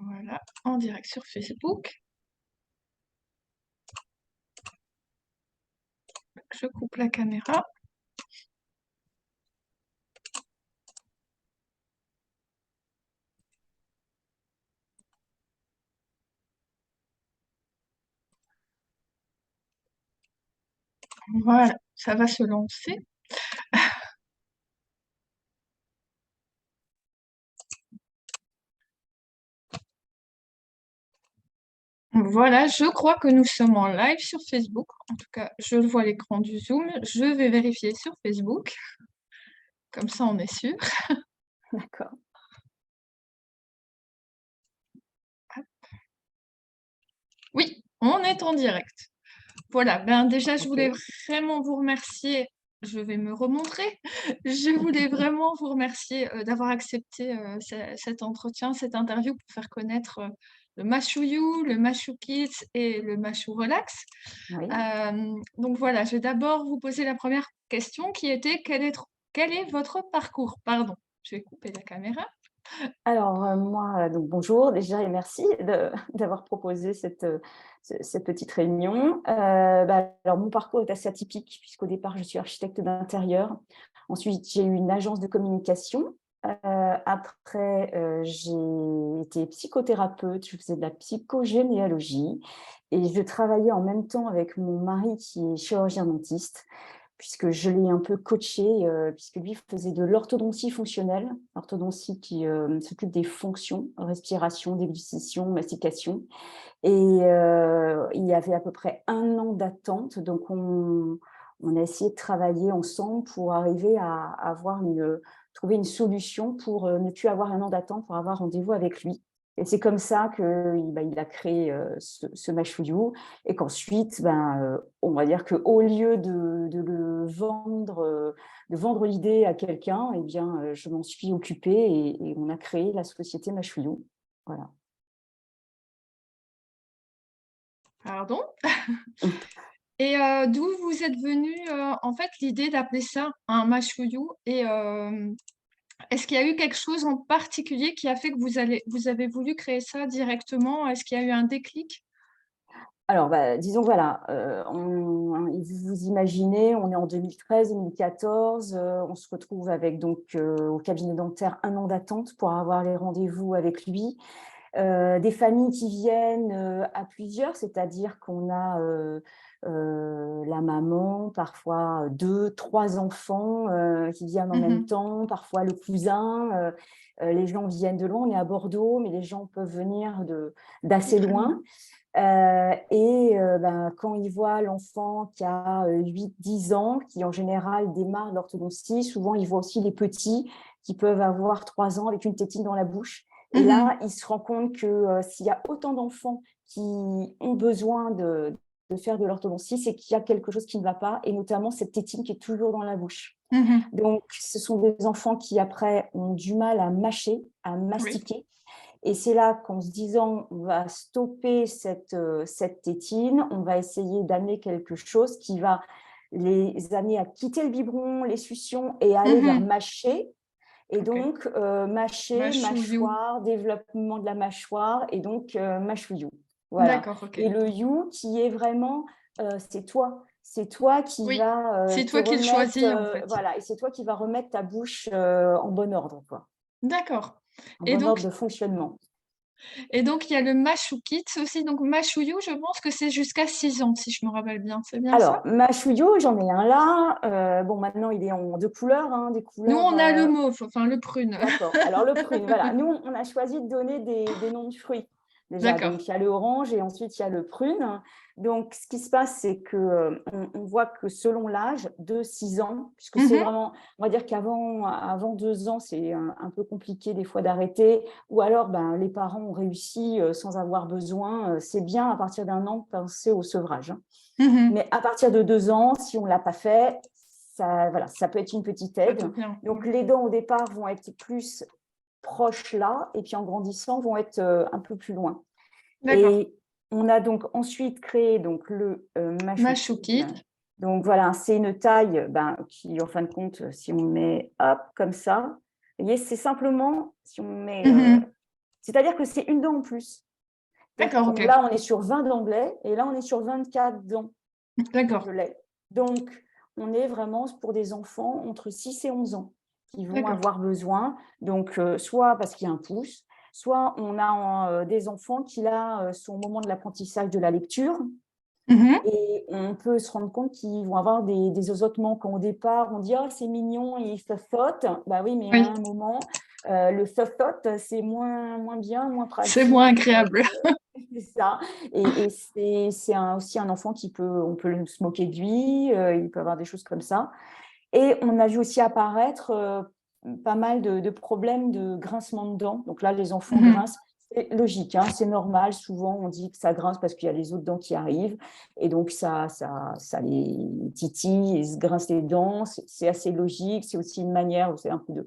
Voilà, en direct sur Facebook. Je coupe la caméra. Voilà, ça va se lancer. Voilà, je crois que nous sommes en live sur Facebook. En tout cas, je vois l'écran du Zoom. Je vais vérifier sur Facebook. Comme ça, on est sûr. D'accord. Oui, on est en direct. Voilà, ben déjà, je voulais Ok. vraiment vous remercier. Je vais me remontrer. Je voulais vraiment vous remercier d'avoir accepté cet entretien, cette interview pour faire connaître le Mashu You, le Mashu Kids et le Mashu Relax. Oui. Donc voilà, je vais d'abord vous poser la première question qui était quel est votre parcours? Pardon, je vais couper la caméra. Alors, moi, donc bonjour déjà et merci d'avoir proposé cette petite réunion. Alors mon parcours est assez atypique puisqu'au départ, je suis architecte d'intérieur. Ensuite, j'ai eu une agence de communication. Après, j'ai été psychothérapeute, je faisais de la psychogénéalogie et je travaillais en même temps avec mon mari qui est chirurgien dentiste. Puisque je l'ai un peu coaché, puisque lui faisait de l'orthodontie fonctionnelle, l'orthodontie qui s'occupe des fonctions, respiration, déglutition, mastication. Et il y avait à peu près 1 an d'attente, donc on a essayé de travailler ensemble pour arriver à trouver une solution pour ne plus avoir 1 an d'attente pour avoir rendez-vous avec lui. Et c'est comme ça qu'il a créé ce Mashouyu et qu'ensuite, on va dire qu'au lieu de le vendre, de vendre l'idée à quelqu'un, eh bien, je m'en suis occupée et on a créé la société Mashouyu. Voilà. Pardon? Et d'où vous êtes venu en fait l'idée d'appeler ça un Mashuyu et est-ce qu'il y a eu quelque chose en particulier qui a fait que vous avez voulu créer ça directement? Est-ce qu'il y a eu un déclic? Alors, disons, voilà, vous imaginez, on est en 2013-2014, on se retrouve avec donc au cabinet dentaire 1 an d'attente pour avoir les rendez-vous avec lui. Des familles qui viennent à plusieurs, c'est-à-dire qu'on a la maman, parfois 2, 3 enfants qui viennent en même Mmh. temps, parfois le cousin. Les gens viennent de loin, on est à Bordeaux, mais les gens peuvent venir d'assez Très loin. loin. Quand ils voient l'enfant qui a 8-10 ans, qui en général démarre l'orthodontie, souvent ils voient aussi les petits qui peuvent avoir 3 ans avec une tétine dans la bouche. Et Mmh. là, ils se rendent compte que s'il y a autant d'enfants qui ont besoin de faire de l'orthodontie, c'est qu'il y a quelque chose qui ne va pas, et notamment cette tétine qui est toujours dans la bouche. Mmh. Donc, ce sont des enfants qui, après, ont du mal à mâcher, à Oui. mastiquer. Et c'est là qu'en se disant, on va stopper cette tétine, on va essayer d'amener quelque chose qui va les amener à quitter le biberon, les suctions et aller vers Mmh. mâcher. Et OK. donc, mâcher, Mashuyu. mâchoire, développement de la mâchoire et donc mâchouillou. Voilà. D'accord, OK. Et le you qui est vraiment, c'est toi. C'est toi qui Oui, vas c'est te toi qui le remettre, choisis en fait. voilà, et c'est toi qui vas remettre ta bouche en bon ordre, quoi, D'accord. en Et bon donc ordre de fonctionnement. il y a le Mashu Kids aussi, donc Mashuyu, je pense que c'est jusqu'à 6 ans, si je me rappelle bien, c'est bien ça? Alors, mâchouillou, j'en ai un là. Bon, maintenant, il est en 2 couleurs, hein, des Nous, couleurs. on a le mauve, enfin le prune. D'accord. Alors, le prune, voilà. Nous, on a choisi de donner des noms de fruits, déjà. D'accord. Donc, il y a le orange et ensuite, il y a le prune. Donc, ce qui se passe, c'est qu'on voit que selon l'âge, de 6 ans, puisque c'est Mmh. vraiment, on va dire avant 2 ans, c'est un peu compliqué des fois d'arrêter. Ou alors, les parents ont réussi sans avoir besoin. C'est bien, à partir d'1 an, penser au sevrage, hein. Mmh. Mais à partir de 2 ans, si on ne l'a pas fait, ça, voilà, ça peut être une petite Ça aide. devient, Donc, ouais. les dents au départ vont être plus proches là, et puis en grandissant, vont être un peu plus loin. D'accord. Et on a donc ensuite créé donc, le Mashu Mashukid. Kids. Donc voilà, c'est une taille qui, en fin de compte, si on met hop, comme ça, vous voyez, c'est simplement, si on met Mmh. C'est-à-dire que c'est une dent en plus. D'accord, ok. Là, on est sur 20 d'anglais et là, on est sur 24 dents D'accord, de lait. Donc, on est vraiment pour des enfants entre 6 et 11 ans qui vont d'accord. avoir besoin. Donc, soit parce qu'il y a un pouce, soit on a des enfants qui, là, sont au moment de l'apprentissage de la lecture. Mhm. Et on peut se rendre compte qu'ils vont avoir des osotements quand au départ, on dit « Oh, c'est mignon, il sautote ». Bah oui, mais à Oui, un moment, le sautote, c'est moins bien, moins c'est moins pratique. agréable. C'est ça. Et c'est aussi un enfant on peut se moquer de lui, il peut avoir des choses comme ça. Et on a vu aussi apparaître pas mal de problèmes de grincement de dents. Donc là, les enfants Mhm. grincent. C'est logique, hein, c'est normal. Souvent, on dit que ça grince parce qu'il y a les autres dents qui arrivent. Et donc, ça les titille, ils se grincent les dents. C'est assez logique. C'est aussi une manière, c'est un peu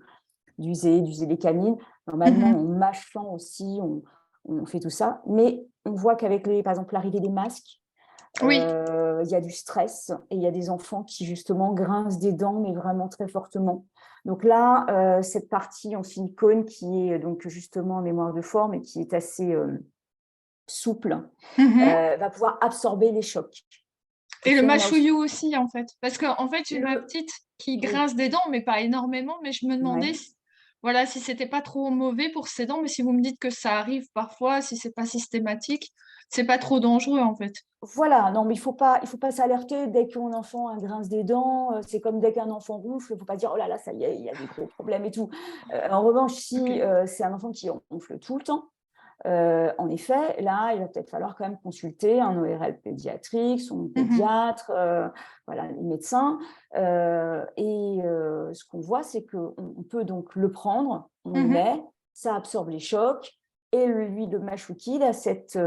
d'user les canines. Normalement, Mhm. en mâchant aussi, on fait tout ça. Mais on voit qu'avec, par exemple, l'arrivée des masques, Oui. il y a du stress et il y a des enfants qui, justement, grincent des dents, mais vraiment très fortement. Donc là, cette partie en silicone qui est donc justement en mémoire de forme et qui est assez souple, Mhm. va pouvoir absorber les chocs. Et Donc le ça, on a aussi mâchouillou aussi, en fait. Parce que, en fait, j'ai ma le petite qui oui, grince des dents, mais pas énormément. Mais je me demandais, ouais. voilà, si c'était pas trop mauvais pour ses dents. Mais si vous me dites que ça arrive parfois, si c'est pas systématique, c'est pas trop dangereux, en fait. Voilà, non, mais il faut pas s'alerter dès qu'un enfant a grince des dents. C'est comme dès qu'un enfant ronfle, il faut pas dire oh là là, ça y est, il y a des gros problèmes et tout. En revanche, Ok. si c'est un enfant qui ronfle tout le temps, en effet, là, il va peut-être falloir quand même consulter un ORL pédiatrique, son Mhm. pédiatre, voilà, les médecins. Ce qu'on voit, c'est qu'on peut donc le prendre, on le Mhm. met, ça absorbe les chocs, et lui, le mâchouki, a cet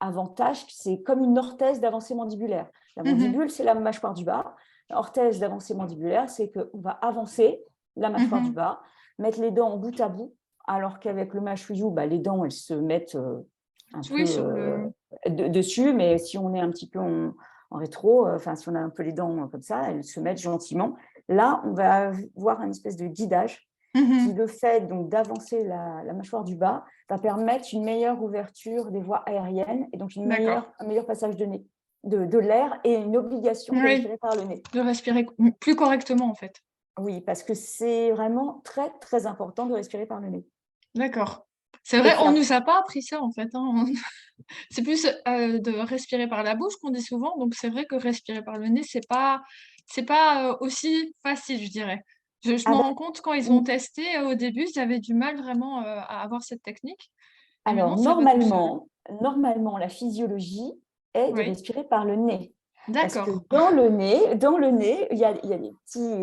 avantage, c'est comme une orthèse d'avancée mandibulaire. La Mhm. mandibule, c'est la mâchoire du bas. L'orthèse d'avancée mandibulaire, c'est qu'on va avancer la mâchoire du Mhm. bas, mettre les dents bout à bout, alors qu'avec le mâchouillou, bah, les dents, elles se mettent un peu Oui, sur le. dessus, mais si on est un petit peu en rétro, enfin, si on a un peu les dents comme ça, elles se mettent gentiment. Là, on va voir une espèce de guidage qui, Mhm. le fait donc d'avancer la mâchoire du bas, va permettre une meilleure ouverture des voies aériennes et donc D'accord. un meilleur passage de nez, de l'air et une obligation de Oui, respirer par le nez. de respirer plus correctement, en fait. Oui, parce que c'est vraiment très, très important de respirer par le nez. D'accord. C'est Et vrai, puis on nous a pas appris ça, en fait, hein. C'est plus de respirer par la bouche qu'on dit souvent, donc c'est vrai que respirer par le nez, c'est pas aussi facile, je dirais. Je ah m'en bah, rends compte quand ils ont testé, au début, ils avaient du mal vraiment, à avoir cette technique et alors maintenant ça va tout seul. normalement, la physiologie est de Oui, respirer par le nez. Parce que d'accord. dans le nez, il y a des petits,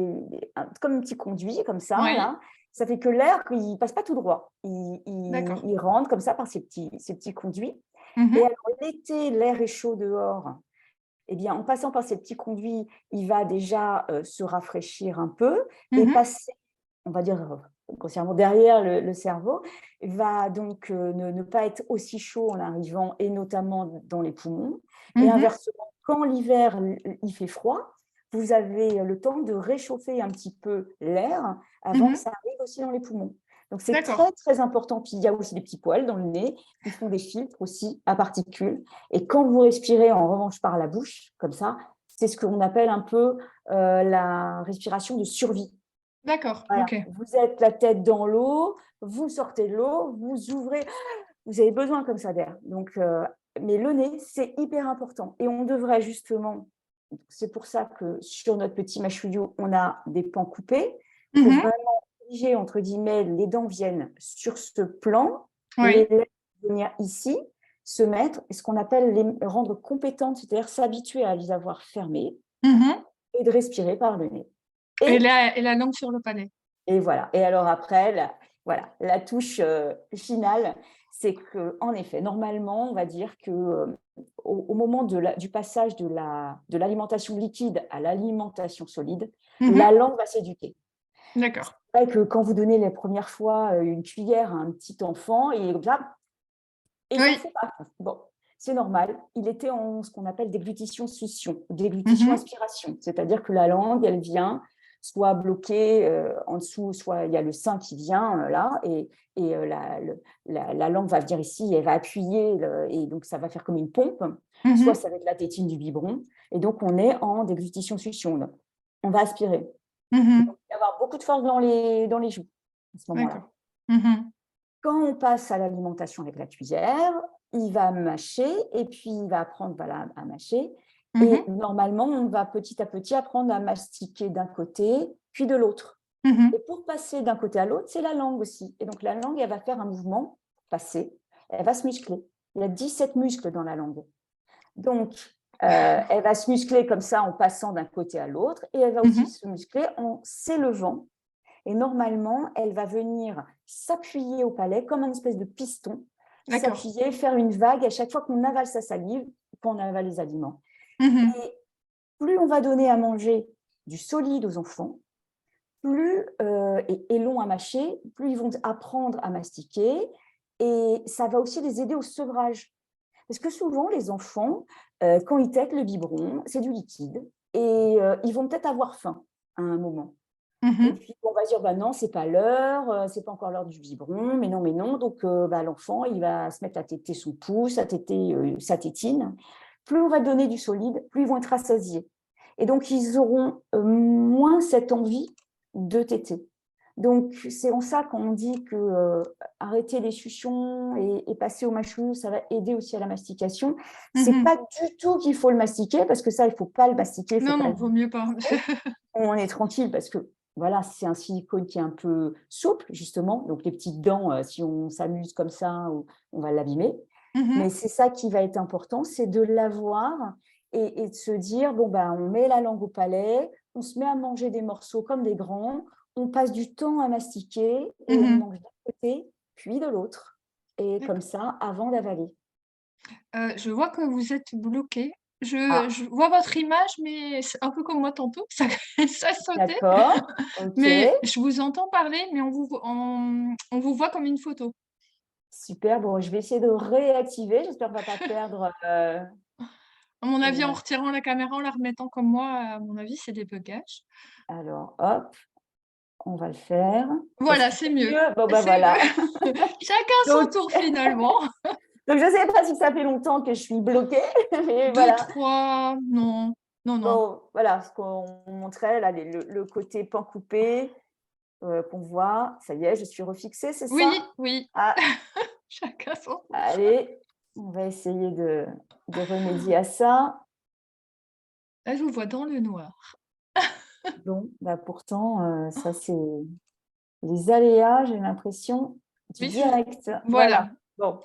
comme un petit conduit comme ça, Oui, là. Ça fait que l'air, il ne passe pas tout droit. d'accord. Il rentre comme ça par ces petits conduits. Et Mmh. alors, l'été, l'air est chaud dehors. Eh bien, en passant par ces petits conduits, il va déjà se rafraîchir un peu et Mmh. passer, on va dire, grossièrement derrière le cerveau, va donc ne pas être aussi chaud en arrivant et notamment dans les poumons. Et Mmh. inversement, quand l'hiver, il fait froid, vous avez le temps de réchauffer un petit peu l'air avant que Mmh. ça arrive aussi dans les poumons. Donc, c'est D'accord. très, très important. Puis, il y a aussi des petits poils dans le nez qui font des filtres aussi à particules. Et quand vous respirez en revanche par la bouche, comme ça, c'est ce qu'on appelle un peu la respiration de survie. D'accord, Voilà, OK. vous êtes la tête dans l'eau, vous sortez de l'eau, vous ouvrez, vous avez besoin comme ça d'air. Donc, mais le nez, c'est hyper important. Et on devrait justement, c'est pour ça que sur notre petit mâchouillou, on a des pans coupés pour Mmh. vraiment obliger, entre guillemets, les dents viennent sur ce plan, les Oui. lèvres venir ici, se mettre, et ce qu'on appelle les rendre compétentes, c'est-à-dire s'habituer à les avoir fermées Mmh. et de respirer par le nez. Et Et la langue sur le palais. Et voilà. Et alors après, voilà, la touche finale, c'est qu'en effet, normalement, on va dire que au moment du passage de l'alimentation liquide à l'alimentation solide, la Mmh. langue va s'éduquer. D'accord. C'est vrai que quand vous donnez les premières fois une cuillère à un petit enfant, il est comme ça, et il s'en Oui. fout pas. Bon, c'est normal. Il était en ce qu'on appelle déglutition-succion, Mmh. déglutition-aspiration. C'est-à-dire que la langue, elle vient. soit bloqué en dessous, soit il y a le sein qui vient là, et la langue va venir ici, elle va appuyer, et donc ça va faire comme une pompe, soit Mhm. ça va être la tétine du biberon, et donc on est en déglutition-succion. On va aspirer. Donc, Mhm. il va y avoir beaucoup de force dans les joues à ce moment-là. D'accord. Mhm. Quand on passe à l'alimentation avec la cuillère, il va mâcher et puis il va apprendre voilà, à mâcher. Et Mhm. normalement, on va petit à petit apprendre à mastiquer d'un côté, puis de l'autre. Et Mhm. pour passer d'un côté à l'autre, c'est la langue aussi. Et donc, la langue, elle va faire un mouvement, passer, elle va se muscler. Il y a 17 muscles dans la langue. Donc, elle va se muscler comme ça en passant d'un côté à l'autre, et elle va aussi Mhm. se muscler en s'élevant. Et normalement, elle va venir s'appuyer au palais comme un espèce de piston, D'accord. s'appuyer, faire une vague à chaque fois qu'on avale sa salive, qu'on avale les aliments. Mhm. Et plus on va donner à manger du solide aux enfants, plus et long à mâcher, plus ils vont apprendre à mastiquer, et ça va aussi les aider au sevrage. Parce que souvent, les enfants, quand ils tètent le biberon, c'est du liquide, et ils vont peut-être avoir faim à un moment. Et Mhm. puis, on va dire, bah non, c'est pas l'heure, c'est pas encore l'heure du biberon, mais non, mais non. Donc, bah, l'enfant, il va se mettre à téter son pouce, à téter sa tétine. Plus on va donner du solide, plus ils vont être rassasiés. Et donc, ils auront moins cette envie de téter. Donc, c'est en ça qu'on dit que arrêter les suctions et passer au mâchouillou, ça va aider aussi à la mastication. C'est Mhm. pas du tout qu'il faut le mastiquer, parce que ça, il faut pas le mastiquer, il faut Non, pas non, le vaut mieux pas. on est tranquille parce que voilà, c'est un silicone qui est un peu souple, justement. Donc, les petites dents, si on s'amuse comme ça, on va l'abîmer. Mais Mhm. c'est ça qui va être important, c'est de l'avoir et de se dire, bon, ben, on met la langue au palais, on se met à manger des morceaux comme des grands, on passe du temps à mastiquer et on Mhm. mange d'un côté, puis de l'autre. Et comme D'accord. ça, avant d'avaler. Je vois que vous êtes bloqué. Je Ah, vois votre image, mais c'est un peu comme moi tantôt, ça sautait. d'accord, ok, Mais je vous entends parler, mais on vous voit comme une photo. super. Bon, je vais essayer de réactiver. J'espère qu'on ne va pas perdre. À mon avis, en euh, retirant la caméra, en la remettant comme moi, à mon avis, c'est des bugages. Alors, hop, on va le faire. Est-ce Voilà, que c'est c'est mieux. mieux? Bon, ben C'est mieux. voilà. Chacun son Donc, tour finalement. donc je ne sais pas si ça fait longtemps que je suis bloquée, mais Deux, voilà. trois, non, non, non. Bon, voilà, ce qu'on montrait, là, le côté pan coupé qu'on voit. Ça y est, je suis refixée, c'est Oui, ça? oui, Ah, chacun son tour. allez, on va essayer de remédier à ça. Là, je vous vois dans le noir. Bon, bah pourtant, ça, c'est les aléas, j'ai l'impression, du Oui, direct. voilà. Voilà. Bon.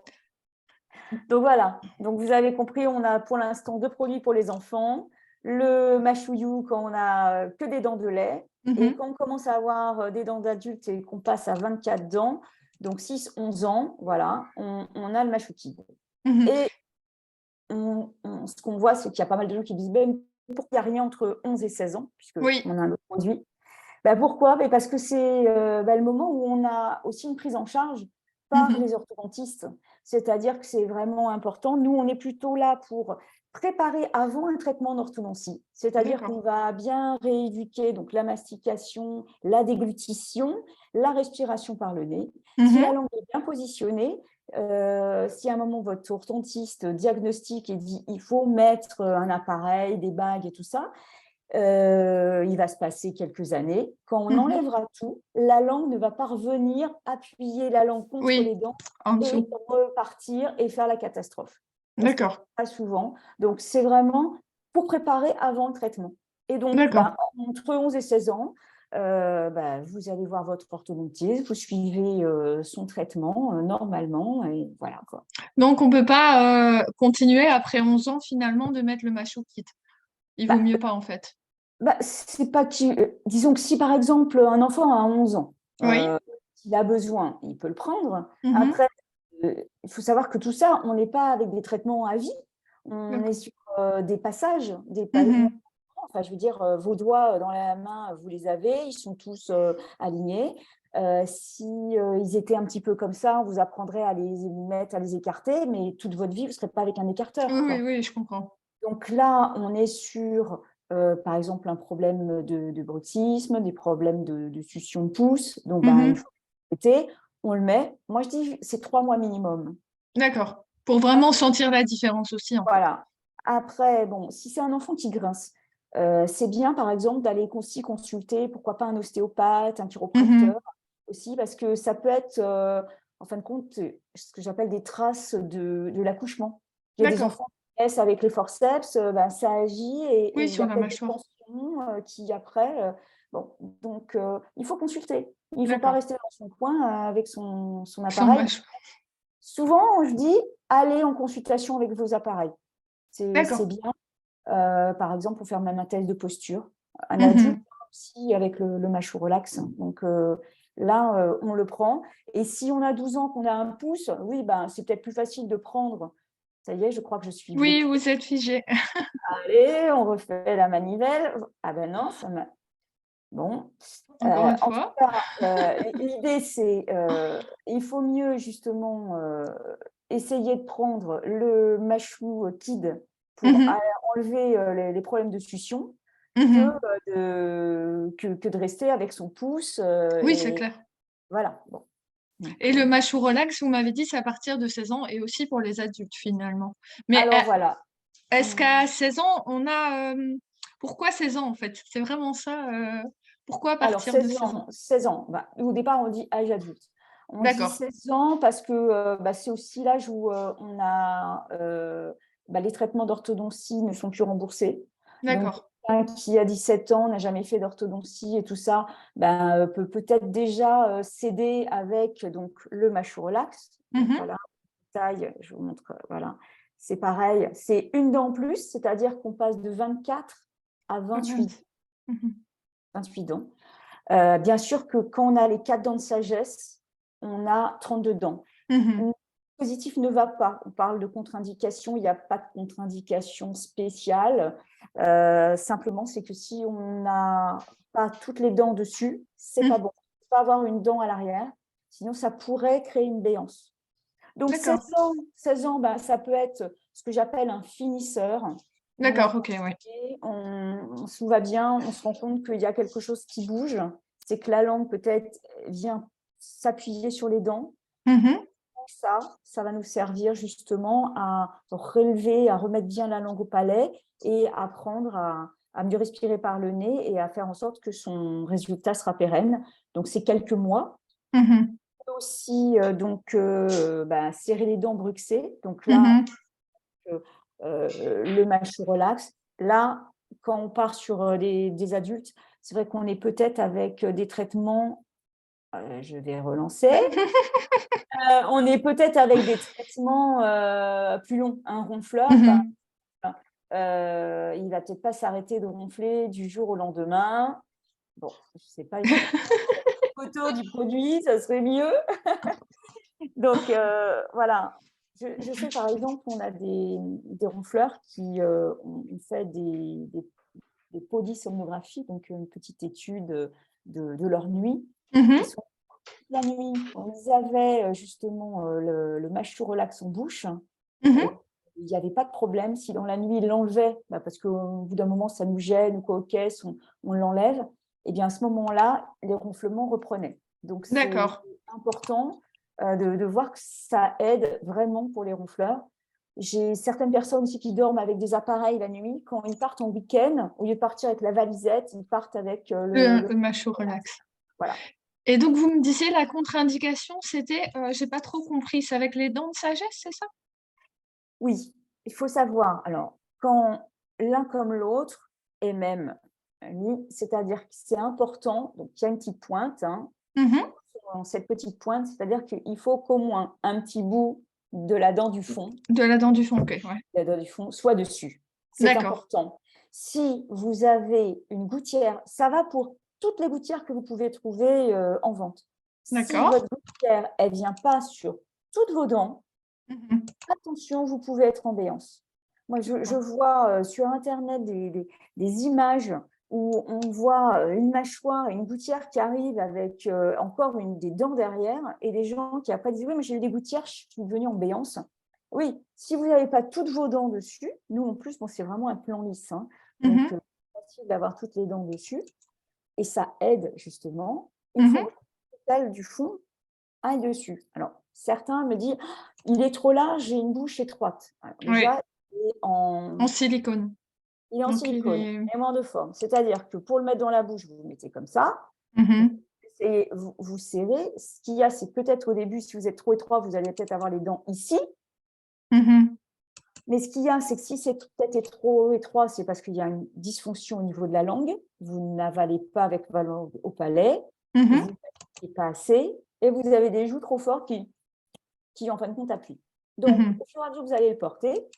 Donc voilà, donc vous avez compris, on a pour l'instant 2 produits pour les enfants. Le mâchouillou quand on a que des dents de lait, et Mhm, quand on commence à avoir des dents d'adulte et qu'on passe à 24 dents, donc 6-11 ans, voilà, on a le mâchouki. mhm. Et ce qu'on voit, c'est qu'il y a pas mal de gens qui disent ben, pourquoi il n'y a rien entre 11 et 16 ans, Oui. puisqu'on a un autre produit. Ben, pourquoi? Ben, parce que c'est le moment où on a aussi une prise en charge par Mhm, les orthodontistes. C'est-à-dire que c'est vraiment important. Nous, on est plutôt là pour préparer avant un traitement en orthodontie. C'est-à-dire d'accord. qu'on va bien rééduquer donc, la mastication, la déglutition, la respiration par le nez. Si la Mhm, langue est bien positionnée, si à un moment votre orthodontiste diagnostique et dit il faut mettre un appareil, des bagues et tout ça, il va se passer quelques années. Quand on mhm. enlèvera tout, la langue ne va pas revenir appuyer la langue contre Oui, les dents en et dessous. repartir et faire la catastrophe. Parce que D'accord, pas souvent. Donc, c'est vraiment pour préparer avant le traitement. Et donc, d'accord. bah, entre 11 et 16 ans, bah, vous allez voir votre orthodontiste, vous suivez son traitement normalement, et voilà quoi. Donc, on peut pas continuer après 11 ans finalement de mettre le macho kit. Il vaut Bah, mieux pas en fait. c'est pas disons que si par exemple un enfant a 11 ans, Oui. s'il a besoin, il peut le prendre. Mhm, Après, il faut savoir que tout ça, on n'est pas avec des traitements à vie. On est d'accord. sur des passages, Mhm, enfin, je veux dire, vos doigts dans la main, vous les avez, ils sont tous alignés. Si ils étaient un petit peu comme ça, on vous apprendrait à les mettre, à les écarter, mais toute votre vie, vous ne serez pas avec un oui, écarteur, oui, quoi. oui, je comprends. Donc là, on est sur par exemple un problème de bruxisme, des problèmes de succion de pouce. Donc, il Mhm. faut traiter, on le met. Moi, je dis c'est 3 mois minimum. D'accord. Pour vraiment sentir la différence aussi, en fait. Voilà. Après, bon, si c'est un enfant qui grince, c'est bien, par exemple, d'aller aussi consulter, pourquoi pas un ostéopathe, un Mhm. chiropracteur aussi, parce que ça peut être, en fin de compte, ce que j'appelle des traces de l'accouchement. Il y a des D'accord. enfants qui naissent avec les forceps, ça agit et Oui, il y sur a la peut-être des mâchoire. tensions qui, après, bon, donc il faut consulter. Il ne faut pas D'accord. rester dans son coin avec son Sans appareil. mâchoire. Souvent, je dis, allez en consultation avec vos appareils. C'est D'accord. bien, par exemple, pour faire même un test de posture. Un adulte Mhm. aussi avec le Macho Relax. Donc là, on le prend. Et si on a 12 ans, qu'on a un pouce, oui, c'est peut-être plus facile de prendre. Ça y est, je crois que je suis Oui, bloquée. vous êtes figé. Allez, on refait la manivelle. Ah ben non, ça m'a… Bon. Encore une En tout fois. cas, l'idée, c'est il faut mieux justement essayer de prendre le Machou Kid pour Mhm. enlever les problèmes de succion que, Mhm. que de rester avec son pouce. Oui, c'est Et clair. voilà. Bon. Donc, Et le Machou Relax, vous m'avez dit, c'est à partir de 16 ans et aussi pour les adultes, finalement. Mais alors voilà. est-ce Mmh. qu'à 16 ans, on a... Pourquoi 16 ans, en fait? C'est vraiment ça. Pourquoi Alors partir de 16 ans? 16 ans, au départ, on dit âge adulte. On dit D'accord. 16 ans parce que c'est aussi l'âge où on a les traitements d'orthodontie ne sont plus remboursés. Donc, D'accord. quelqu'un qui a 17 ans, n'a jamais fait d'orthodontie et tout ça, peut peut-être déjà s'aider avec donc, le Macho Relax. Donc Mhm. voilà, taille, je vous montre, voilà. C'est pareil, c'est une dent en plus, c'est-à-dire qu'on passe de 24 à 28, Mhm. 28 dents. Bien sûr que quand on a les 4 dents de sagesse, on a 32 dents. Mhm. Le dispositif ne va pas. On parle de contre-indication, il n'y a pas de contre-indication spéciale. Simplement, c'est que si on n'a pas toutes les dents dessus, c'est pas Mhm. bon. Il faut pas avoir une dent à l'arrière, sinon ça pourrait créer une béance. Donc D'accord. 16 ans ça peut être ce que j'appelle un finisseur. Où D'accord, ok, oui. tout va bien, on se rend compte qu'il y a quelque chose qui bouge, c'est que la langue peut-être vient s'appuyer sur les dents. Mhm. Ça va nous servir justement à relever, à remettre bien la langue au palais et apprendre à mieux respirer par le nez et à faire en sorte que son résultat sera pérenne. Donc, c'est quelques mois. Mhm. Aussi, serrer les dents bruxées. Donc là, Mhm. le Macho Relax. Là, quand on part sur des adultes, c'est vrai qu'on est peut-être avec des traitements, je vais relancer, on est peut-être avec des traitements plus longs. Un ronfleur, Mhm. il va peut-être pas s'arrêter de ronfler du jour au lendemain. Bon, je sais pas, il faudrait photo du produit, ça serait mieux. Donc voilà, je sais par exemple qu'on a des ronfleurs qui ont fait des polysomnographies, donc une petite étude de leur nuit. Ils Mhm. sont la nuit, quand ils avaient justement le Macho Relax en bouche, Mhm. il n'y avait pas de problème. Si dans la nuit, ils l'enlevaient, parce qu'au bout d'un moment, ça nous gêne ou quoi, ok, on l'enlève, et bien à ce moment-là, les ronflements reprenaient. Donc c'est D'accord. important de voir que ça aide vraiment pour les ronfleurs. J'ai certaines personnes aussi qui dorment avec des appareils la nuit. Quand ils partent en week-end, au lieu de partir avec la valisette, ils partent avec Le macho relax. relax. Voilà. Et donc, vous me disiez la contre-indication, c'était, j'ai pas trop compris, c'est avec les dents de sagesse, c'est ça? Oui, il faut savoir. Alors, quand l'un comme l'autre, et même lui, c'est-à-dire que c'est important, donc il y a une petite pointe, hein, Mhm. dans cette petite pointe, c'est-à-dire qu'il faut qu'au moins un petit bout de la dent du fond, De la dent du fond, ok, ouais. la dent du fond soit dessus. C'est D'accord. important. Si vous avez une gouttière, ça va pour toutes les gouttières que vous pouvez trouver en vente. Si D'accord. votre gouttière, elle vient pas sur toutes vos dents, Mhm. attention, vous pouvez être en béance. Moi, je D'accord. vois sur Internet des images où on voit une mâchoire et une gouttière qui arrive avec encore des dents derrière et des gens qui après disent « Oui, mais j'ai eu des gouttières, je suis devenue en béance. » Oui, si vous n'avez pas toutes vos dents dessus, nous en plus, bon, c'est vraiment un plan lisse. Hein, donc, Mhm. facile d'avoir toutes les dents dessus et ça aide justement. Il faut Mmh. que celle du fond aille dessus. Alors, certains me disent: «Ah, il est trop large, j'ai une bouche étroite». Alors Oui, déjà, en silicone. il est en Donc il silicone, est aimant de forme. C'est-à-dire que pour le mettre dans la bouche, vous le mettez comme ça mmh. et vous serrez. Ce qu'il y a, c'est peut-être au début, si vous êtes trop étroit, vous allez peut-être avoir les dents ici. Mmh. Mais ce qu'il y a, c'est que si c'est peut-être trop étroit, c'est parce qu'il y a une dysfonction au niveau de la langue. Vous n'avalez pas avec votre langue au palais, vous Mmh. n'avalez pas assez et vous avez des joues trop fortes qui en fin de compte, appuient. Donc, Mmh. au fur et à mesure que vous allez le porter,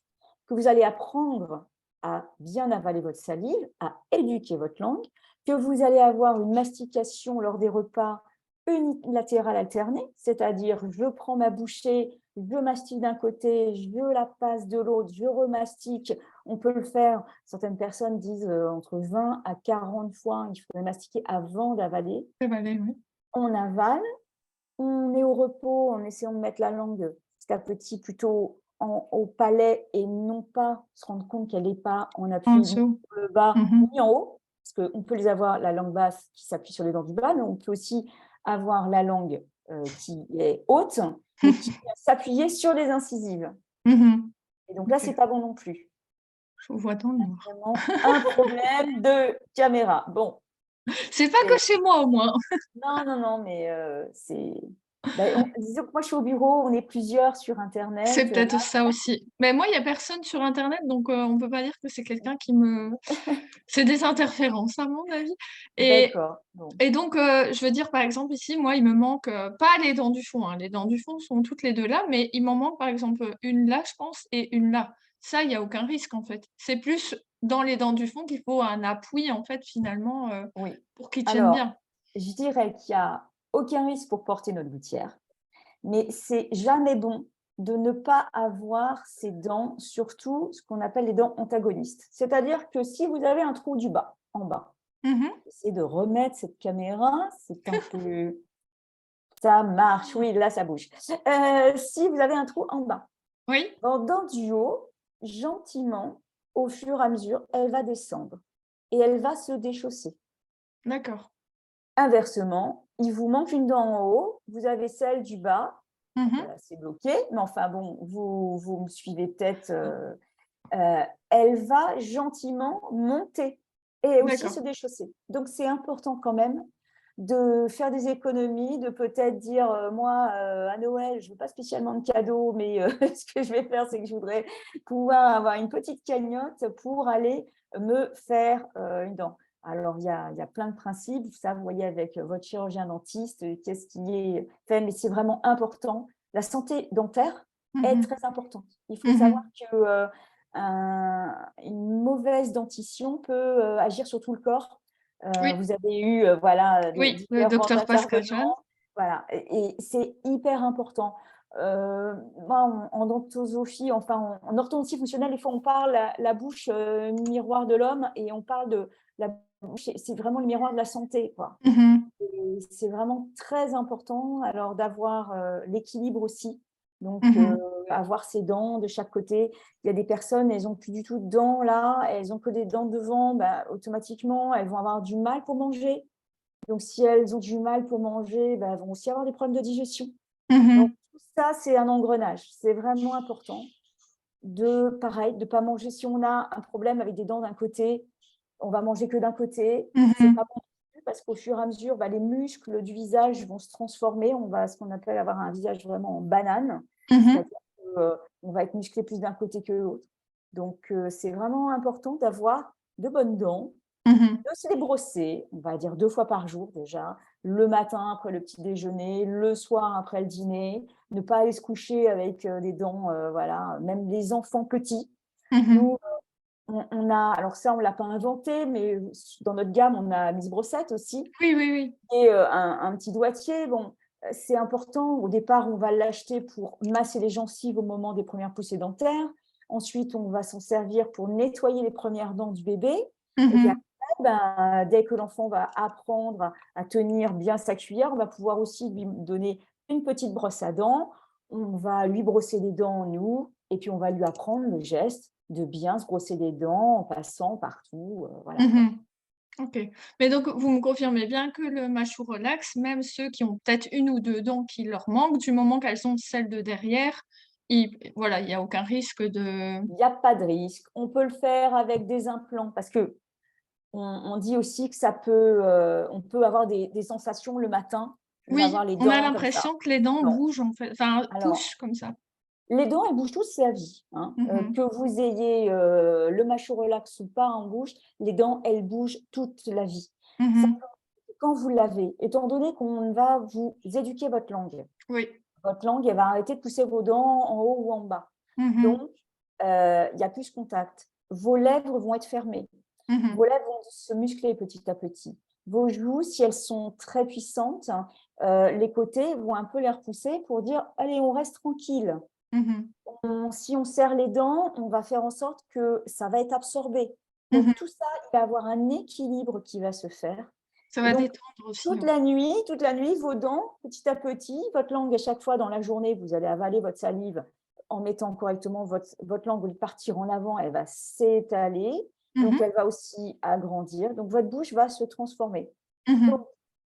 que vous allez apprendre à bien avaler votre salive, à éduquer votre langue, que vous allez avoir une mastication lors des repas unilatérale alternée, c'est-à-dire je prends ma bouchée, je mastique d'un côté, je la passe de l'autre, je remastique. On peut le faire, certaines personnes disent entre 20 à 40 fois, il faudrait mastiquer avant d'avaler. C'est vrai, oui. On avale, on est au repos en essayant de mettre la langue petit à petit plutôt au palais et non pas se rendre compte qu'elle n'est pas en En appui ni dessous. sur le bas Mmh. ni en haut. Parce qu'on peut les avoir, la langue basse qui s'appuie sur les dents du bas, mais on peut aussi avoir la langue qui est haute, mais qui vient s'appuyer sur les incisives. Mmh. Et donc là, OK, c'est pas bon non plus. je vous vois dans le noir. Vraiment un problème de caméra. Bon, C'est pas que c'est chez moi au moins. non, non, non, mais c'est ben, disons que moi, je suis au bureau, on est plusieurs sur C'est internet, peut-être ça aussi. Mais moi, il y a personne sur internet, donc on peut pas dire que c'est quelqu'un qui me c'est des interférences à mon avis et d'accord, bon. et donc je veux dire, par exemple, ici, moi, il me manque, pas les dents du fond, hein, les dents du fond sont toutes les 2 là, mais il m'en manque, par exemple, une là, je pense et une là. Ça, il y a aucun risque, en fait. C'est plus dans les dents du fond qu'il faut un appui, en fait, finalement, Oui. pour qu'ils tiennent Alors, bien. je dirais qu'il y a aucun risque pour porter notre gouttière, mais c'est jamais bon de ne pas avoir ces dents, surtout ce qu'on appelle les dents antagonistes. C'est-à-dire que si vous avez un trou du bas, en bas, Mmh. essayez de remettre cette caméra, c'est un peu ça marche, oui, là, ça bouge. Si vous avez un trou en bas, Oui, votre dent du haut, gentiment, au fur et à mesure, elle va descendre et elle va se déchausser. d'accord. Inversement, il vous manque une dent en haut, vous avez celle du bas, Mmh. voilà, c'est bloqué, mais enfin bon, vous me suivez peut-être, elle va gentiment monter et aussi D'accord. se déchausser. Donc c'est important quand même de faire des économies, de peut-être dire, «Moi, à Noël, je ne veux pas spécialement de cadeau, mais ce que je vais faire, c'est que je voudrais pouvoir avoir une petite cagnotte pour aller me faire, une dent». Alors il y a plein de principes, ça vous voyez avec votre chirurgien dentiste, qu'est-ce qui est fait, mais c'est vraiment important. La santé dentaire est Mmh. très importante. Il faut savoir Mmh. que, une mauvaise dentition peut, agir sur tout le corps. Oui, Vous avez eu, voilà, des oui, le différents docteur Pascal Jeanne. intervenants, voilà et c'est hyper important. Moi en dentosophie, enfin en orthodontie fonctionnelle, des fois on parle la bouche, miroir de l'homme et on parle de la bouche, c'est vraiment le miroir de la santé, quoi. Mmh. Et c'est vraiment très important alors d'avoir, l'équilibre aussi. Donc, Mmh. avoir ses dents de chaque côté. Il y a des personnes, elles ont plus du tout de dents là, elles ont que des dents devant, bah, automatiquement, elles vont avoir du mal pour manger. Donc si elles ont du mal pour manger, bah, elles vont aussi avoir des problèmes de digestion. Donc Mmh. tout ça, c'est un engrenage. C'est vraiment important de pareil, de pas manger si on a un problème avec des dents d'un côté, on va manger que d'un côté, c'est pas Mmh. bon non plus parce qu'au fur et à mesure, bah, les muscles du visage vont se transformer. On va ce qu'on appelle avoir un visage vraiment en banane, Mmh. c'est-à-dire qu'on va être musclé plus d'un côté que l'autre. Donc c'est vraiment important d'avoir de bonnes dents, Mmh. de se les brosser, on va dire 2 fois par jour déjà, le matin après le petit déjeuner, le soir après le dîner, ne pas aller se coucher avec, des dents, voilà, même les enfants petits. Mmh. Nous, on a alors ça, on l'a pas inventé, mais dans notre gamme, on a Miss Brossette aussi Oui, oui, oui. et un petit doigtier. Bon, c'est important. Au départ, on va l'acheter pour masser les gencives au moment des premières poussées dentaires. Ensuite, on va s'en servir pour nettoyer les premières dents du bébé et puis Mmh. après, ben, dès que l'enfant va apprendre à tenir bien sa cuillère, on va pouvoir aussi lui donner une petite brosse à dents. On va lui brosser les dents, nous et puis on va lui apprendre le geste de bien se brosser les dents en passant partout, voilà quoi. Mmh. OK. Mais donc vous me confirmez bien que le mâchou relax, même ceux qui ont peut-être une ou 2 dents qui leur manquent, du moment qu'elles ont celles de derrière, voilà, il y a aucun risque de Il y a pas de risque. On peut le faire avec des implants parce qu'on on dit aussi que ça peut, on peut avoir des sensations le matin, oui, d'avoir les on a dents comme ça. l'impression que les dents Non. bougent en fait, enfin Alors, poussent comme ça. les dents, elles bougent toute sa vie, hein. Mmh. Que vous ayez, le mâchou relax ou pas en bouche, les dents, elles bougent toute la vie. Mmh. Simplement, quand vous lavez, étant donné qu'on va vous éduquer Oui. votre langue, elle va arrêter de pousser vos dents en haut ou en bas. Mmh. Donc, il y a plus contact. Vos lèvres vont être fermées. Mmh. Vos lèvres vont se muscler petit à petit. Vos joues, si elles sont très puissantes, les côtés vont un peu les repousser pour dire: «Allez, on reste tranquille». Mmh. Si on serre les dents, on va faire en sorte que ça va être absorbé. Mmh. Donc tout ça, il va y avoir un équilibre qui va se faire Ça et va donc détendre aussi, ouais. toute la nuit, vos dents, petit à petit, votre langue, à chaque fois dans la journée, vous allez avaler votre salive en mettant correctement votre langue, au lieu de partir en avant, elle va s'étaler, donc Mmh. elle va aussi agrandir, donc votre bouche va se transformer. Mmh. Donc,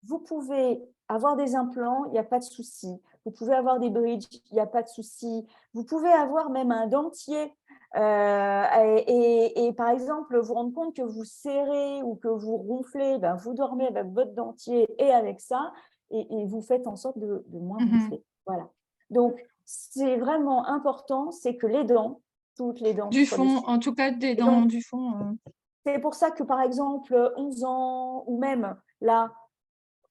vous pouvez avoir des implants, il y a pas de souci. Vous pouvez avoir des bridges, il y a pas de souci. Vous pouvez avoir même un dentier, et par exemple, vous rendre compte que vous serrez ou que vous ronflez, ben, vous dormez avec votre dentier et avec ça et vous faites en sorte de moins Mmh. ronfler. Voilà. Donc c'est vraiment important, c'est que les dents, toutes les dents, que Du ce soit des fond, en tout cas des et dents donc du fond, c'est pour ça que, par exemple, 11 ans ou même là,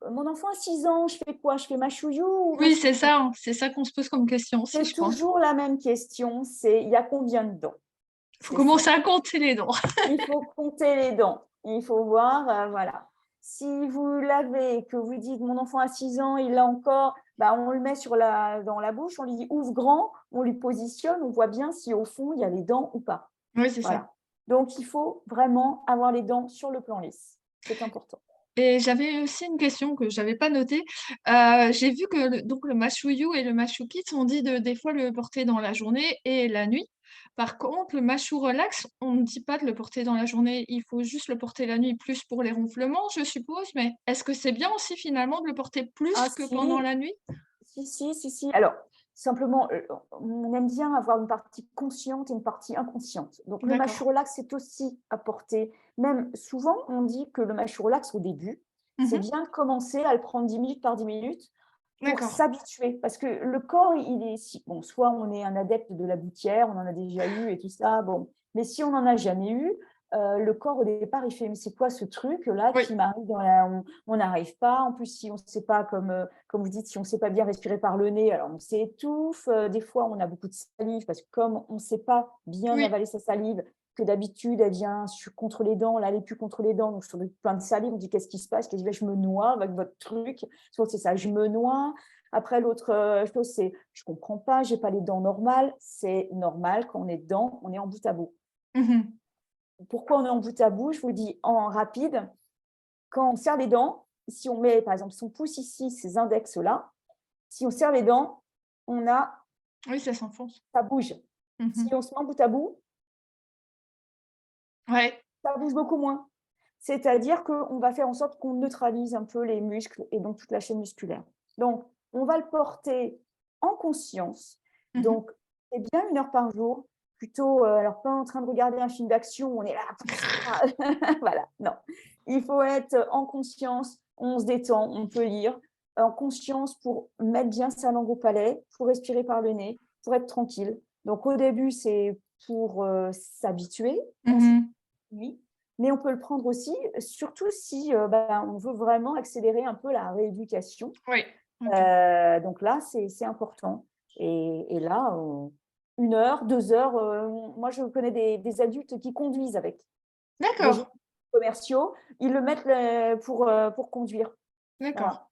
mon enfant a 6 ans, je fais quoi? Je fais mâchouillou ou oui, mâchouillou? c'est ça qu'on se pose comme question aussi, C'est je crois. toujours la même question, c'est: il y a combien de dents? Il faut C'est ça. commencer à compter les dents. Il faut compter les dents. Il faut voir, voilà. Si vous l'avez et que vous dites: «Mon enfant a 6 ans, il l'a encore», bah, on le met dans la bouche, on lui dit: «Ouvre grand», on lui positionne, on voit bien si au fond il y a les dents ou pas. Oui, c'est ça. Voilà. Donc il faut vraiment avoir les dents sur le plan lisse. C'est important. Et j'avais aussi une question que j'avais pas notée. J'ai vu que le mashouyu et le mashou-kits, on dit de des fois le porter dans la journée et la nuit. Par contre, le mashou relax, on ne dit pas de le porter dans la journée, il faut juste le porter la nuit, plus pour les ronflements, je suppose, mais est-ce que c'est bien aussi finalement de le porter Ah plus que pendant si, la nuit? si. Alors, simplement, on aime bien avoir une partie consciente et une partie inconsciente. Donc le D'accord. mâchou relax, c'est aussi à porter même souvent, on dit que le mâchou relax, au début, c'est Mmh. bien de commencer à le prendre 10 minutes par 10 minutes pour D'accord. s'habituer. Parce que le corps, il est si bon, soit on est un adepte de la gouttière, on en a déjà eu et tout ça, bon. Mais si on n'en a jamais eu, le corps au départ, il fait: «Mais c'est quoi ce truc-là Oui. qui m'arrive dans la» on n'arrive pas. En plus, si on ne sait pas comme vous dites, si on ne sait pas bien respirer par le nez, alors on s'étouffe, des fois on a beaucoup de salive parce que comme on ne sait pas bien Oui. avaler sa salive, que d'habitude elle vient contre les dents, là elle est plus contre les dents, donc sur plein de salive, on dit: «Qu'est-ce qui se passe?» qu'elle dit: «Bah, je me noie avec votre truc». Souvent c'est ça: «Je me noie». Après l'autre, chose c'est: «Je comprends pas, j'ai pas les dents normales». C'est normal quand on est dedans, on est en bout à bout. Mmh. Pourquoi on est en bout à bout? Je vous dis en rapide, quand on serre les dents, si on met par exemple son pouce ici, ces index-là, si on serre les dents, on a Oui, ça s'enfonce. ça bouge. Si Mmh. on se met en bout à bout, Ouais. ça bouge beaucoup moins. C'est-à-dire qu'on va faire en sorte qu'on neutralise un peu les muscles et donc toute la chaîne musculaire. Donc, on va le porter en conscience. Mmh. Donc, c'est bien 1 heure par jour, plutôt, alors pas en train de regarder un film d'action, on est là, voilà, non. Il faut être en conscience, on se détend, on peut lire, en conscience pour mettre bien sa langue au palais, pour respirer par le nez, pour être tranquille. Donc au début, c'est pour, s'habituer, ensuite Mmh. oui, mais on peut le prendre aussi, surtout si, bah, on veut vraiment accélérer un peu la rééducation. Oui. OK. Donc là, c'est important et là, 1 heure, 2 heures, moi je connais des adultes qui conduisent avec. Des gens D'accord, commerciaux, ils le mettent, pour conduire. d'accord. Voilà.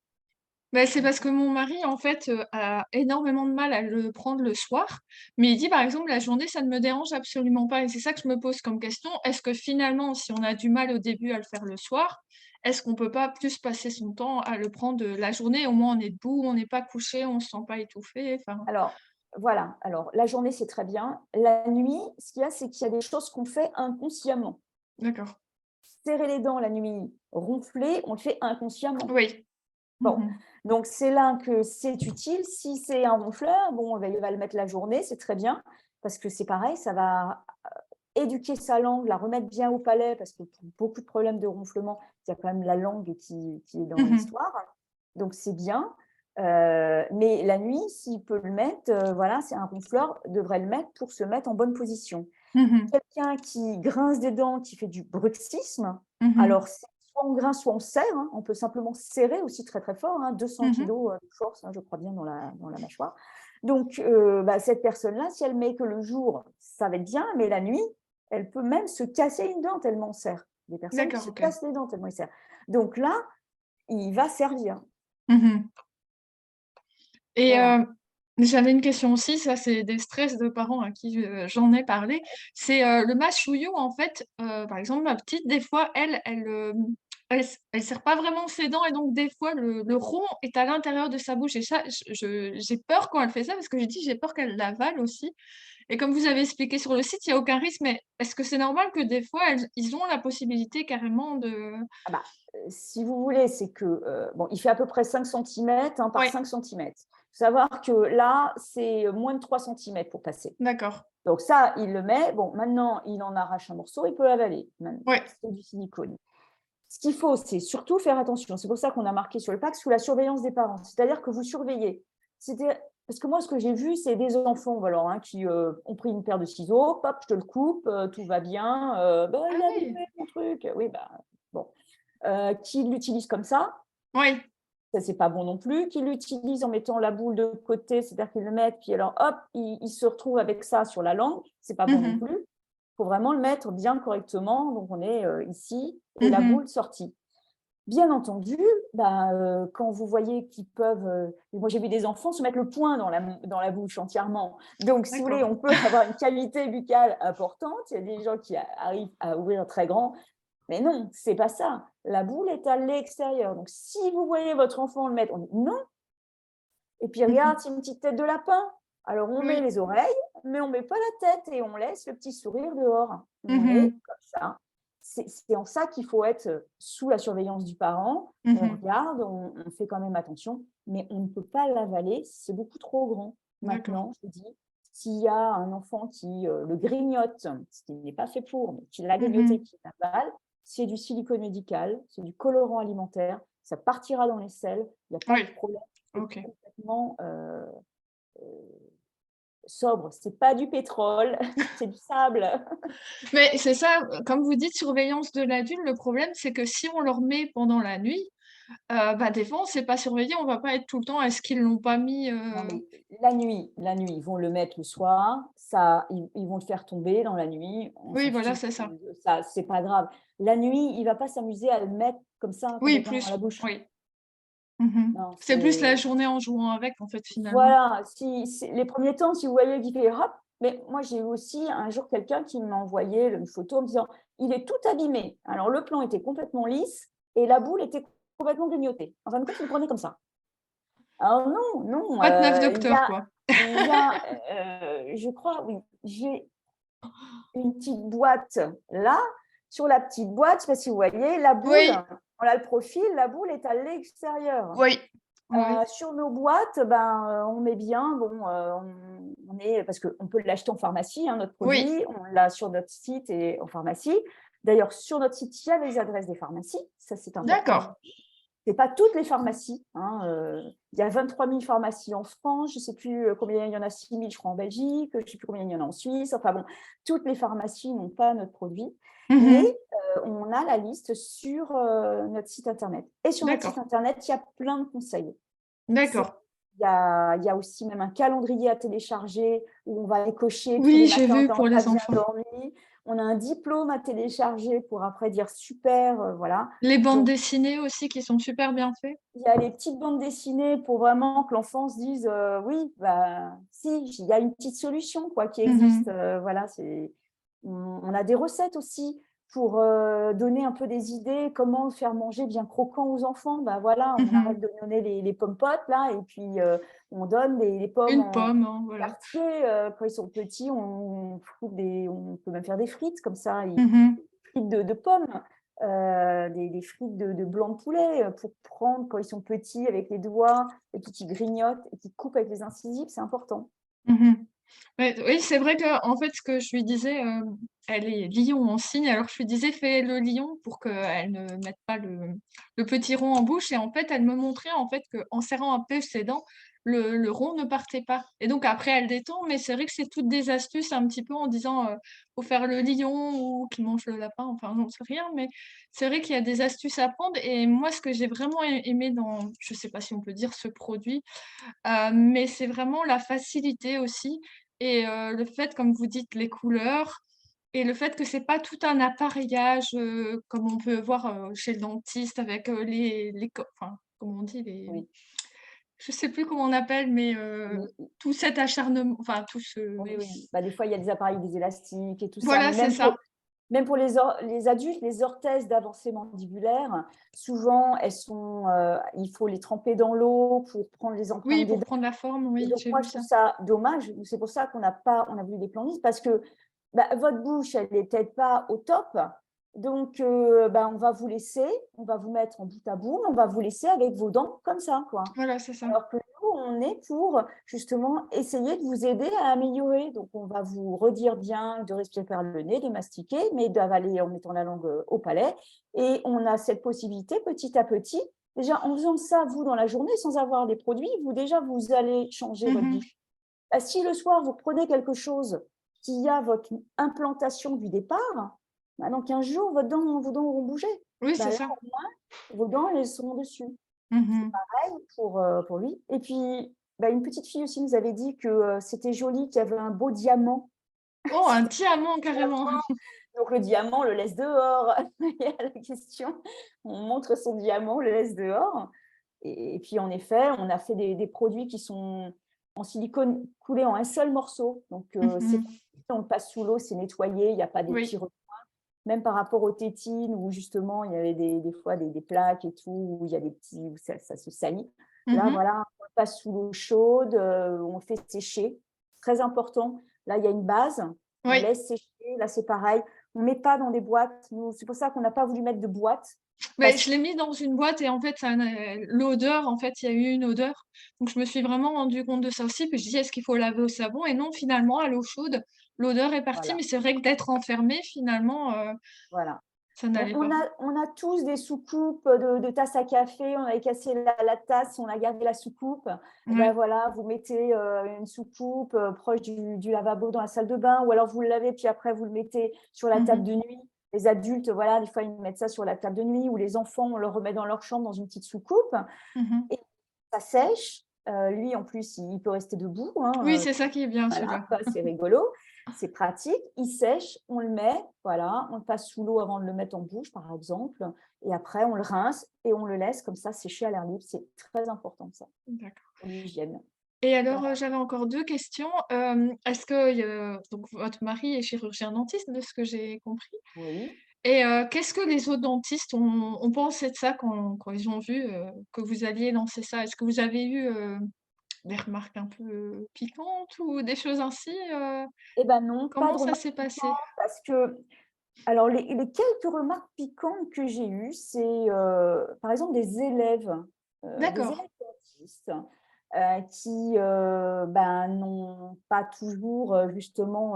Bah, c'est parce que mon mari, en fait, a énormément de mal à le prendre le soir, mais il dit, par exemple: «La journée, ça ne me dérange absolument pas» et c'est ça que je me pose comme question. Est-ce que finalement, si on a du mal au début à le faire le soir, est-ce qu'on peut pas plus passer son temps à le prendre, la journée? Au moins on est debout, on n'est pas couché, on se sent pas étouffé, enfin Alors Voilà, alors la journée, c'est très bien. La nuit, ce qu'il y a, c'est qu'il y a des choses qu'on fait inconsciemment. D'accord. Serrer les dents la nuit, ronfler, on le fait inconsciemment. Oui. Bon, Mmh. donc c'est là que c'est utile. Si c'est un ronfleur, bon, il va le mettre la journée, c'est très bien, parce que c'est pareil, ça va éduquer sa langue, la remettre bien au palais, parce que pour beaucoup de problèmes de ronflement, il y a quand même la langue qui est dans Mmh. l'histoire. Donc c'est bien. Mais la nuit, s'il peut le mettre, voilà, c'est un ronfleur, devrait le mettre pour se mettre en bonne position. Mmh. Quelqu'un qui grince des dents, qui fait du bruxisme, Mmh. alors c'est soit on grince, soit on serre, hein. On peut simplement serrer aussi très, très fort, hein, 200 Mmh. kilogrammes de force, hein, je crois bien dans la mâchoire. Donc bah, cette personne-là, si elle met que le jour, ça va être bien, mais la nuit, elle peut même se casser une dent tellement on serre. Des personnes qui D'accord, se OK. cassent les dents tellement ils serrent. Donc là, il va servir. Mmh. Et Voilà. j'avais une question aussi, ça c'est des stress de parents à qui j'en ai parlé. C'est, le mâchouillou en fait, par exemple ma petite des fois elle serre pas vraiment ses dents et donc des fois le rond est à l'intérieur de sa bouche et ça j'ai peur quand elle fait ça parce que j'ai peur qu'elle l'avale aussi et comme vous avez expliqué sur le site, il y a aucun risque, mais est-ce que c'est normal que des fois ils ont la possibilité carrément de Ah bah, si vous voulez, c'est que, bon, il fait à peu près 5 centimètres, hein, par ouais, 5 centimètres. Il faut savoir que là, c'est moins de 3 centimètres pour passer. d'accord. Donc ça, il le met. Bon, maintenant, il en arrache un morceau, il peut l'avaler. Maintenant, Ouais. c'est du silicone. Ce qu'il faut, c'est surtout faire attention. C'est pour ça qu'on a marqué sur le pack sous la surveillance des parents. C'est-à-dire que vous surveillez. Parce que moi, ce que j'ai vu, c'est des enfants voilà, hein, qui ont pris une paire de ciseaux, hop, je te le coupe, tout va bien, bah, Ah il a oui! abîmé mon truc. Oui, bah, bon. Qui l'utilise comme Oui. ça c'est pas bon non plus. Qui l'utilise en mettant la boule de côté, c'est-à-dire qu'ils le mettent, puis alors hop, il se retrouve avec ça sur la langue, c'est pas bon non Mmh. plus. Il faut vraiment le mettre bien correctement. Donc on est ici et la Mmh. boule sortie. Bien entendu, bah, quand vous voyez qu'ils peuvent, moi j'ai vu des enfants se mettre le poing dans la bouche entièrement. Donc si vous voulez, D'accord. on peut avoir une cavité buccale importante. Il y a des gens qui arrivent à ouvrir très grand, mais non, c'est pas ça. La boule est à l'extérieur. Donc si vous voyez votre enfant le mettre, on dit: «Non», et puis Mmh. regarde, c'est une petite tête de lapin. Alors on met Oui. les oreilles, mais on met pas la tête et on laisse le petit sourire dehors. On est Mmh. comme ça. C'est en ça qu'il faut être, sous la surveillance du parent. On Mmh. regarde, on fait quand même attention, mais on ne peut pas l'avaler, c'est beaucoup trop grand. D'accord. Maintenant, je vous dis, s'il y a un enfant qui, le grignote, ce qui n'est pas fait pour, mais qui l'a grignoté, Mmh. qui l'avale, c'est du silicone médical, c'est du colorant alimentaire, ça partira dans les selles, il y a pas Oui, de problème, c'est OK. complètement, sobre. C'est pas du pétrole, c'est du sable. Mais c'est ça, comme vous dites, surveillance de l'adulte, le problème, c'est que si on leur met pendant la nuit, bah, des fois, on sait pas surveiller, on va pas être tout le temps: «Est-ce qu'ils l'ont pas mis?» Non, mais la nuit, ils vont le mettre le soir, ça ils vont le faire tomber dans la nuit, on Oui, s'en voilà, fiche c'est ça. de ça, c'est pas grave. La nuit, il va pas s'amuser à le mettre comme ça Oui, complètement dans la plus, bouche. oui. Mmh. Non, C'est plus la c'est journée en jouant avec, en fait, finalement. voilà, si c'est les premiers temps, si vous voyez qu'il fait hop, mais moi j'ai eu aussi un jour quelqu'un qui m'a envoyé une photo en me disant: «Il est tout abîmé». Alors le plan était complètement lisse et la boule était complètement grignotée. En fin de compte, il le prenait comme ça. Alors non, non, 29 il y docteurs, a quoi. il y a, je crois, oui, j'ai une petite boîte là. Sur la petite boîte, je ne sais pas si vous voyez, la boule, Oui, on a le profil, la boule est à l'extérieur. oui. Oui, oui. Sur nos boîtes, ben, on met bien, bon, on est parce qu'on peut l'acheter en pharmacie, hein, notre Oui, produit, on l'a sur notre site et en pharmacie. D'ailleurs, sur notre site, il y a les adresses des pharmacies, ça c'est important. d'accord. C'est pas toutes les pharmacies, hein, il y a 23 000 pharmacies en France, je sais plus, combien il y en a, 6 000 je crois en Belgique, je sais plus combien il y en a en Suisse, enfin bon, toutes les pharmacies n'ont pas notre produit, mais Mmh. on a la liste sur, notre site internet et sur notre site D'accord, internet, il y a plein de conseils. C'est d'accord. il y a aussi même un calendrier à télécharger où on va aller cocher tous Oui, les j'ai matins vu quand pour on a les bien enfants. dormi. On a un diplôme à télécharger pour après dire: «Super», voilà. Les bandes Donc dessinées aussi qui sont super bien faites. il y a les petites bandes dessinées pour vraiment que l'enfant se dise, «Oui, bah, si, il y a une petite solution quoi qui existe», Mmh. voilà, on a des recettes aussi. pour donner un peu des idées, comment faire manger bien croquant aux enfants. Bah, voilà, on arrête Mmh. de donner les pommes-potes là et puis on donne les pommes Une en pomme, hein, voilà. quartier. Quand ils sont petits, on peut même faire des frites comme ça, Mmh. frites de pommes, des frites de blanc de poulet, pour prendre quand ils sont petits avec les doigts et puis qui grignotent et qui coupent avec les incisives, c'est important. Mmh. Ouais, oui, c'est vrai qu'en fait, ce que je lui disais, elle est lion en signe, alors je lui disais: «Fais le lion» pour qu'elle ne mette pas le petit rond en bouche et en fait, elle me montrait en fait qu'en serrant un peu ses dents, le rond ne partait pas et donc après elle détend, mais c'est vrai que c'est toutes des astuces un petit peu en disant, faut faire le lion ou qui mange le lapin, enfin j'en sais rien, mais c'est vrai qu'il y a des astuces à prendre et moi ce que j'ai vraiment aimé dans je sais pas si on peut dire ce produit, mais c'est vraiment la facilité aussi et le fait, comme vous dites, les couleurs et le fait que c'est pas tout un appareillage, comme on peut voir, chez le dentiste avec, les co enfin, comment on dit? Les Oui. je sais plus comment on appelle, mais Oui, tout cet acharnement enfin tout ce oui, oui. oui. Bah, des fois, il y a des appareils, des élastiques et tout ça, Voilà, mais c'est ça. même pour les adultes, les orthèses d'avancée mandibulaire, souvent, il faut les tremper dans l'eau pour prendre les Oui, empreintes des pour dents. prendre la forme, Et oui, donc j'ai moi, vu je ça. trouve ça dommage. C'est pour ça on a voulu des planlistes parce que, bah, votre bouche, elle est peut-être pas au top. Donc, bah, on va vous mettre en bout à bout, on va vous laisser avec vos dents comme ça, quoi. Voilà, c'est ça. Alors que nous, on est pour justement essayer de vous aider à améliorer. Donc, on va vous redire bien de respirer par le nez, de mastiquer, mais d'avaler en mettant la langue au palais. Et on a cette possibilité petit à petit. Déjà, en faisant ça, vous, dans la journée, sans avoir les produits, vous allez changer votre Mmh. bouche. Bah, si le soir, vous prenez quelque chose qui a votre implantation du départ, bah, dans 15 jours, vos dents auront bougé. Oui, Bah, c'est là, ça. vos dents, elles seront dessus Mmh. pour lui. Et puis, bah, une petite fille aussi nous avait dit que c'était joli, qu'il y avait un beau diamant. Oh, un diamant carrément! Donc le diamant, on le laisse dehors. Il y a la question. On montre son diamant, on le laisse dehors. Et puis en effet, on a fait des produits qui sont en silicone coulés en un seul morceau. Donc c'est Mmh. on le passe sous l'eau, c'est nettoyé, il n'y a pas des petits Oui. recoins. Même par rapport aux tétines où justement il y avait des fois des plaques et tout, où il y a des petits, où ça se salit. Là, Mmh. voilà, on le passe sous l'eau chaude, on le fait sécher. Très important. Là, il y a une base, on Oui. laisse sécher. Là, c'est pareil. On ne met pas dans des boîtes. Nous, c'est pour ça qu'on n'a pas voulu mettre de boîte. Beh, Parce je l'ai mis dans une boîte et en fait, ça n'a l'odeur, en fait, il y a eu une odeur. Donc je me suis vraiment rendu compte de ça aussi, puis je dis: «Est-ce qu'il faut laver au savon?» et non, finalement, à l'eau chaude, l'odeur est partie, voilà, mais c'est vrai que d'être enfermé, finalement, voilà. ça n'allait pas. On a tous des soucoupes de tasses à café, on avait cassé la tasse, on a gardé la soucoupe. Et ben Ouais. voilà, vous mettez une soucoupe proche du lavabo dans la salle de bain, ou alors vous le lavez, puis après vous le mettez sur la Mmh table mh. de nuit. Les adultes, voilà, des fois ils mettent ça sur la table de nuit, ou les enfants, on le remet dans leur chambre dans une petite soucoupe, Mmh. et ça sèche. Lui, en plus, il peut rester debout, Oui, hein, c'est ça qui est bien, voilà, celui-là. quoi, c'est rigolo, c'est pratique. Il sèche, on le met, voilà, on le passe sous l'eau avant de le mettre en bouche, par exemple, et après on le rince et on le laisse comme ça sécher à l'air libre. C'est très important ça, D'accord pour l'hygiène. et alors, Voilà. j'avais encore 2 questions. Est-ce que, donc votre mari est chirurgien dentiste, de ce que j'ai compris? Oui. Et qu'est-ce que les autres dentistes ont pensé de ça quand ils ont vu, que vous alliez lancer ça? Est-ce que vous avez eu, des remarques un peu piquantes ou des choses ainsi, Eh ben non, pas de comment ça remarques s'est passé? piquantes parce que alors les quelques remarques piquantes que j'ai eues, c'est, par exemple des D'accord. élèves dentistes, qui, ben, n'ont pas toujours, justement,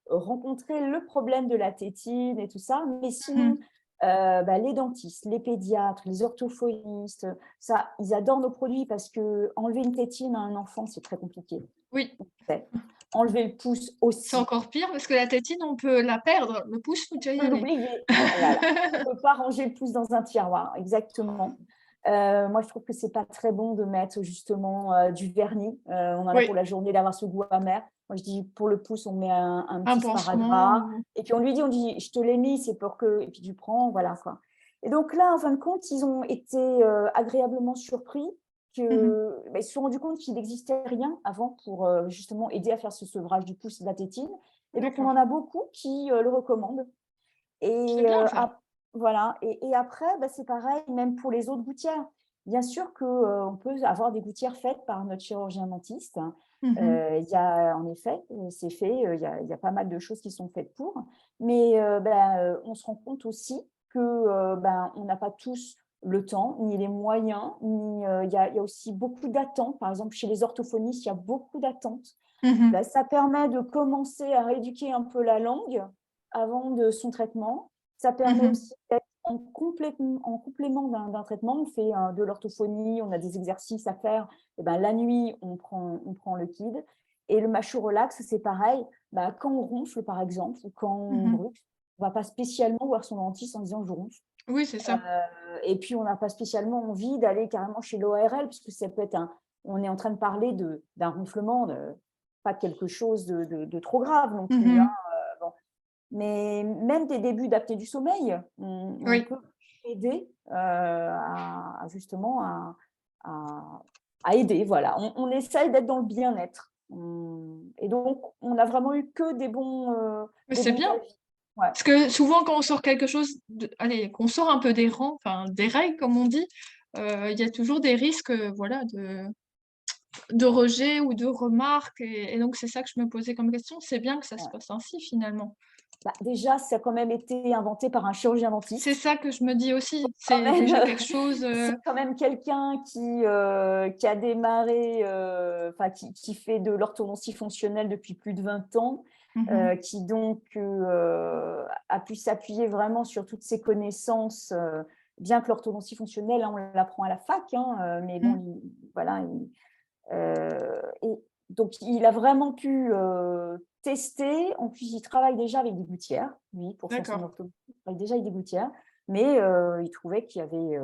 rencontré le problème de la tétine et tout ça. Mais sinon, Mmh. bah, les dentistes, les pédiatres, les orthophonistes, ça, ils adorent nos produits parce qu'enlever une tétine à un enfant, c'est très compliqué, Oui, on sait. Enlever le pouce c'est aussi. encore pire parce que la tétine, on peut la perdre. Le pouce, faut déjà y Peut aller. l'oublier. Voilà, on ne peut pas ranger le pouce dans un tiroir, exactement. Moi, je trouve que c'est pas très bon de mettre justement, du vernis. On en a pour Oui, la journée d'avoir ce goût amer. Moi, je dis pour le pouce, on met un un petit pansement sparadrap ou et puis on dit: «Je te l'ai mis, c'est pour que» et puis tu prends, voilà quoi. Et donc là, en fin de compte, ils ont été, agréablement surpris mmh. que bah, ils se sont rendus compte qu'il n'existait rien avant pour, justement aider à faire ce sevrage du pouce et de la tétine, et donc on D'accord. en a beaucoup qui, le recommandent. C'est Et, bien ça. voilà. Et après, bah, c'est pareil, même pour les autres gouttières. Bien sûr qu'on peut avoir des gouttières faites par notre chirurgien dentiste. Mmh. Il y a en effet, c'est fait, il y a pas mal de choses qui sont faites pour. Mais on se rend compte aussi que on n'a pas tous le temps, ni les moyens, ni il y a aussi beaucoup d'attentes. Par exemple, chez les orthophonistes, il y a beaucoup d'attentes. Mmh. Bah, ça permet de commencer à rééduquer un peu la langue avant de son traitement. Ça permet Mmh. aussi d'être en complément d'un traitement. On fait, de l'orthophonie, on a des exercices à faire et ben, la nuit, on prend le kid et le Macho Relax, c'est pareil. Bah, quand on ronfle, par exemple, ou quand on Mmh. bruit, on va pas spécialement voir son dentiste en disant: «Je ronfle». Oui, c'est ça. Et puis on n'a pas spécialement envie d'aller carrément chez l'ORL puisque ça peut être on est en train de parler d'un ronflement, pas quelque chose de trop grave non plus, hein, Mmh. bon. Mais même des débuts d'apnée du sommeil, on Oui. peut aider, à justement à à aider, voilà. On essaye d'être dans le bien-être. Et donc on a vraiment eu que Mais des c'est bons bien. avis. Ouais, Parce que souvent quand on sort quelque chose allez, qu'on sort un peu des rangs, enfin des règles comme on dit, il y a toujours des risques, voilà, de rejet ou de remarques et donc c'est ça que je me posais comme question. C'est bien que ça se ouais. passe ainsi finalement. Bah, déjà, ça a quand même été inventé par un chirurgien C'est dentiste. ça que je me dis aussi. Quand C'est même, déjà quelque chose, c'est quand même quelqu'un qui a démarré, enfin qui fait de l'orthodontie fonctionnelle depuis plus de 20 ans, mmh qui donc, a pu s'appuyer vraiment sur toutes ses connaissances, bien que l'orthodontie fonctionnelle, hein, on l'apprend à la fac, hein, mais bon, mh. voilà, et donc il a vraiment pu, tester. En plus, il travaille déjà avec des gouttières, lui, pour son D'accord. orthodontie. Il travaille déjà avec des gouttières, mais il trouvait qu'il y avait,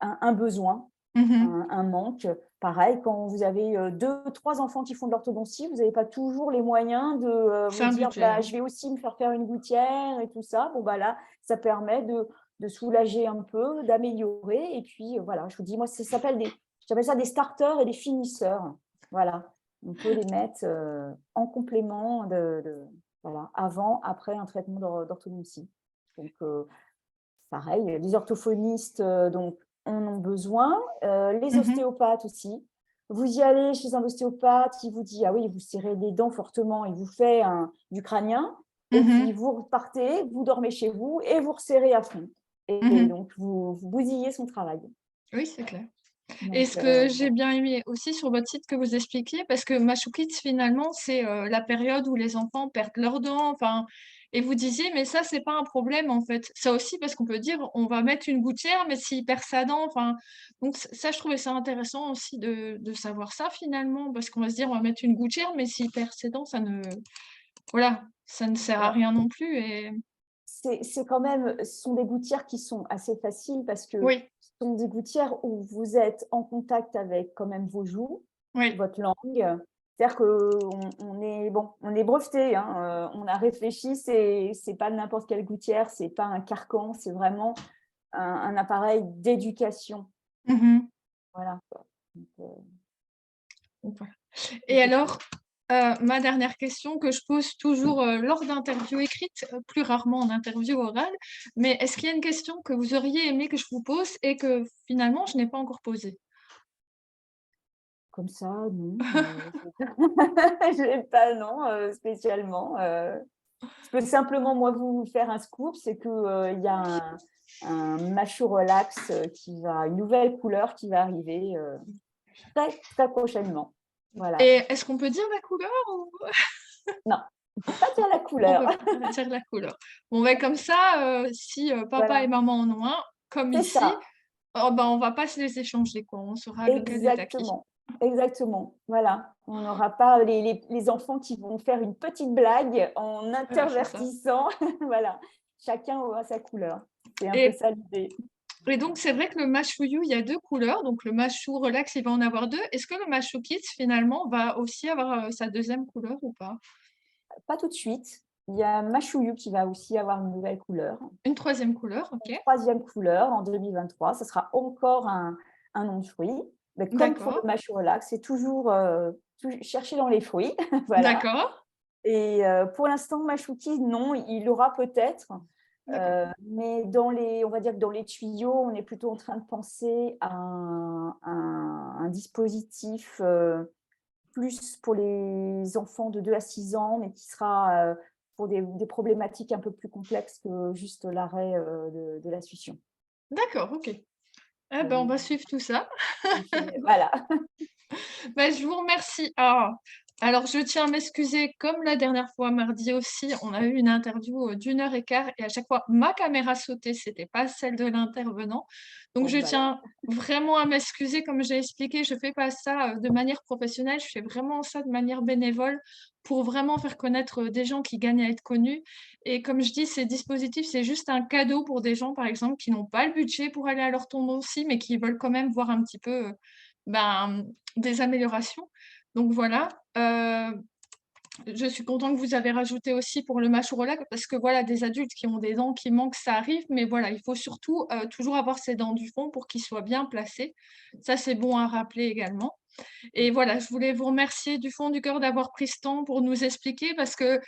un besoin, Mmh. un manque. Pareil, quand vous avez, 2-3 enfants qui font de l'orthodontie, vous n'avez pas toujours les moyens de, C'est vous un dire: budget, «Bah, hein. je vais aussi me faire faire une gouttière et tout ça». Bon, bah, là, ça permet de soulager un peu, d'améliorer et puis, voilà, je vous dis, moi, ça s'appelle j'appelle ça des starters et des finisseurs. Voilà, on peut les mettre, en complément voilà, avant, après un traitement d'orthodontie. Donc pareil, les orthophonistes, donc en ont besoin, les Mmh. ostéopathes aussi. Vous y allez chez un ostéopathe, il vous dit: «Ah oui, vous serrez les dents fortement», il vous fait du crânien et puis Mmh. vous repartez, vous dormez chez vous et vous resserrez à fond et Mmh. donc vous bousillez son travail. Oui, c'est clair. Et Donc ce que j'ai voilà. bien aimé aussi sur votre site que vous expliquiez, parce que Mashu Kids finalement, c'est, la période où les enfants perdent leurs dents, enfin et vous disiez: «Mais ça, c'est pas un problème, en fait». Ça aussi, parce qu'on peut dire: «On va mettre une gouttière, mais s'il perd sa dent», enfin donc ça, je trouvais ça intéressant aussi de savoir ça finalement, parce qu'on va se dire: «On va mettre une gouttière, mais s'il perd ses dents, ça ne voilà, ça ne sert à Alors rien non plus» et c'est quand même ce sont des gouttières qui sont assez faciles parce que oui, ce sont des gouttières où vous êtes en contact avec quand même vos joues, oui, votre langue. C'est-à-dire qu'on est bon, on est breveté, hein, on a réfléchi, c'est pas n'importe quelle gouttière, c'est pas un carcan, c'est vraiment un appareil d'éducation. mmh Voilà quoi. Donc voilà. Et c'était cool. alors, ma dernière question que je pose toujours, lors d'interviews écrites, plus rarement en interview orale, mais est-ce qu'il y a une question que vous auriez aimé que je vous pose et que finalement je n'ai pas encore posée? Comme ça, non, j'ai pas non, spécialement, je peux simplement, moi, vous faire un scoop, c'est que, il y a un Macho Relax, une nouvelle couleur qui va arriver, très, très prochainement. Voilà. Et est-ce qu'on peut dire la couleur ou Non, on peut pas dire la on couleur. peut pas dire la couleur? Bon, ben, comme ça, si, papa et Voilà, maman en ont un, comme c'est ici, ça, oh, ben, on va pas se les échanger, quoi, on saura lequel est à qui. exactement, exactement. Voilà, on n'aura pas les enfants qui vont faire une petite blague en Voilà, c'est ça. intervertissant. Voilà, chacun aura sa couleur. C'est un peu Et ça l'idée. Et donc c'est vrai que le Mashuyu, il y a 2 couleurs, donc le Mashu Relax, il va en avoir 2. Est-ce que le Mashu Kids, finalement, va aussi avoir, sa deuxième couleur ou pas? Pas tout de suite. Il y a Machuyu qui va aussi avoir une nouvelle couleur. Une troisième couleur, Une OK. troisième couleur en 2023. Ce sera encore un nom de fruit. Mais comme pour D'accord, le Machu Relax, c'est toujours chercher dans les fruits. Voilà. d'accord. Et pour l'instant, Machuki, non, il aura peut-être. D'accord. Mais on va dire que dans les tuyaux, on est plutôt en train de penser à un dispositif, plus pour les enfants de 2 à 6 ans, mais qui sera, pour des problématiques un peu plus complexes que juste l'arrêt, de la succion. D'accord, OK. Eh ben, on Donc va suivre tout ça. voilà. Bah, je vous remercie. Ah, alors je tiens à m'excuser, comme la dernière fois, mardi aussi, on a eu une interview, d'1 heure et quart et à chaque fois, ma caméra sautait, c'était pas celle de l'intervenant. Donc Bon, je voilà. tiens vraiment à m'excuser. Comme j'ai expliqué, je fais pas ça, de manière professionnelle, je fais vraiment ça de manière bénévole pour vraiment faire connaître, des gens qui gagnent à être connus et comme je dis, ces dispositifs, c'est juste un cadeau pour des gens, par exemple, qui n'ont pas le budget pour aller à leur tombeau aussi, mais qui veulent quand même voir un petit peu, ben, des améliorations. Donc voilà, je suis contente que vous avez rajouté aussi pour le mâchourolac parce que voilà, des adultes qui ont des dents qui manquent, ça arrive, mais voilà, il faut surtout, toujours avoir ses dents du fond pour qu'ils soient bien placés. Ça, c'est bon à rappeler également et voilà, je voulais vous remercier du fond du cœur d'avoir pris ce temps pour nous expliquer parce que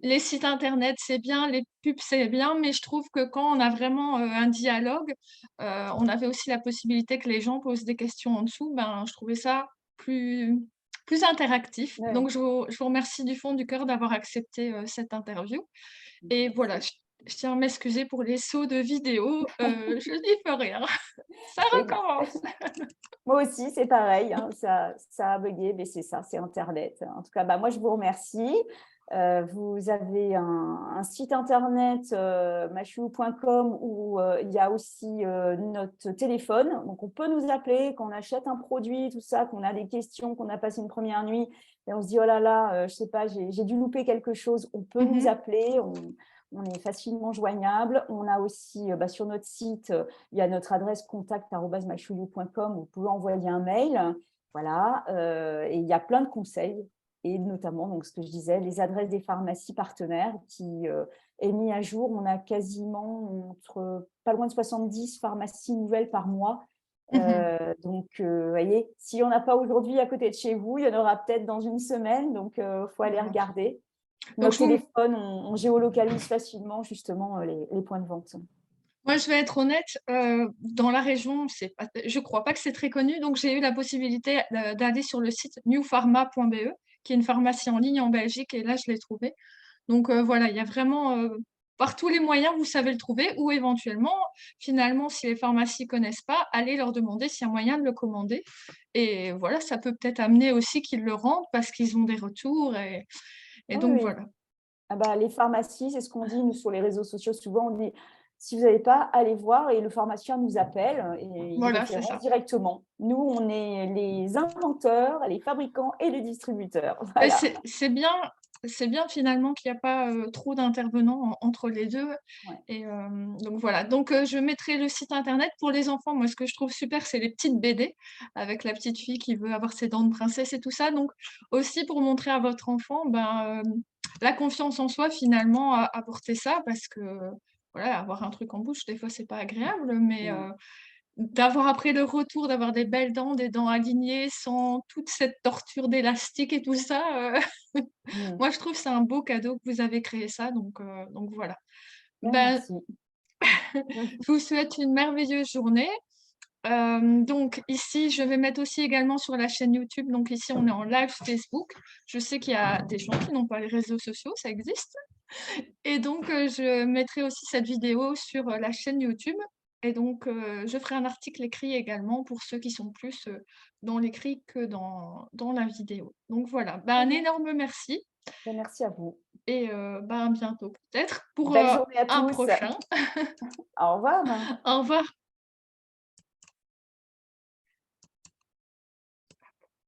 les sites internet, c'est bien, les pubs, c'est bien, mais je trouve que quand on a vraiment, un dialogue, on avait aussi la possibilité que les gens posent des questions en dessous, ben, je trouvais ça plus plus interactif. Ouais, Donc je vous remercie du fond du cœur d'avoir accepté, cette interview et voilà, merci. je tiens à m'excuser pour les sauts de vidéo, je n'y peux rien. Ça Oui, bah, recommence. moi aussi, c'est pareil, hein, ça a buggé, mais c'est ça, c'est internet. En tout cas, bah, moi, je vous remercie. Vous avez un site internet, machou.com où, il y a aussi, notre téléphone. Donc on peut nous appeler quand on achète un produit, tout ça, qu'on a des questions, qu'on a passé une première nuit et on se dit: «Oh là là, je sais pas, j'ai dû louper quelque chose». On peut nous Mmh. appeler, on est facilement joignable. On a aussi, bah, sur notre site, il y a notre adresse contact@machouillou.com, vous pouvez envoyer un mail, voilà, et il y a plein de conseils et notamment, donc ce que je disais, les adresses des pharmacies partenaires qui, est mis à jour. On a quasiment entre pas loin de 70 pharmacies nouvelles par mois. Mmh. Donc, vous voyez, s'il y en a pas aujourd'hui à côté de chez vous, il y en aura peut-être dans une semaine, donc faut aller Voilà. regarder. Donc Notre je vous téléphone, on géolocalise facilement justement, les points de vente. Moi, je vais être honnête, dans la région, c'est pas je crois pas que c'est très connu, donc j'ai eu la possibilité, d'aller sur le site newpharma.be, qui est une pharmacie en ligne en Belgique et là, je l'ai trouvé. Donc voilà, il y a vraiment, par tous les moyens, vous savez le trouver ou éventuellement, finalement, si les pharmacies connaissent pas, allez leur demander s'il y a moyen de le commander et voilà, ça peut peut-être amener aussi qu'ils le rendent parce qu'ils ont des retours et Oui, donc oui. voilà. Ah bah, les pharmacies, c'est ce qu'on dit, nous, sur les réseaux sociaux, souvent, on dit: «Si vous n'avez pas, allez voir» et le pharmacien nous appelle et il Voilà, c'est référence ça. directement. Nous, on est les inventeurs, les fabricants et les distributeurs. Beh, Voilà. c'est bien finalement qu'il y a pas, trop d'intervenants entre les 2. Ouais. Et donc voilà. Donc je mettrai le site internet. Pour les enfants, moi, ce que je trouve super, c'est les petites BD avec la petite fille qui veut avoir ses dents de princesse et tout ça. Donc aussi pour montrer à votre enfant, ben, la confiance en soi finalement, apporter ça parce que, voilà, avoir un truc en bouche, des fois, c'est pas agréable, mais Non. d'avoir après le retour, d'avoir des belles dents, des dents alignées, sans toute cette torture d'élastique et tout ça, Mmh. moi je trouve que c'est un beau cadeau que vous avez créé ça, donc voilà. Bah, Ben, merci. Mmh. je vous souhaite une merveilleuse journée. Donc ici, je vais mettre aussi également sur la chaîne YouTube, donc ici on est en live Facebook. Je sais qu'il y a des gens qui n'ont pas les réseaux sociaux, ça existe. Et donc, je mettrai aussi cette vidéo sur, la chaîne YouTube et donc, je ferai un article écrit également pour ceux qui sont plus, dans l'écrit que dans la vidéo. Donc voilà, bah, Très un bien. énorme merci Bah, merci à vous. et bah, à bientôt peut-être pour, Belle journée à un tous. prochain. Au revoir. Au revoir.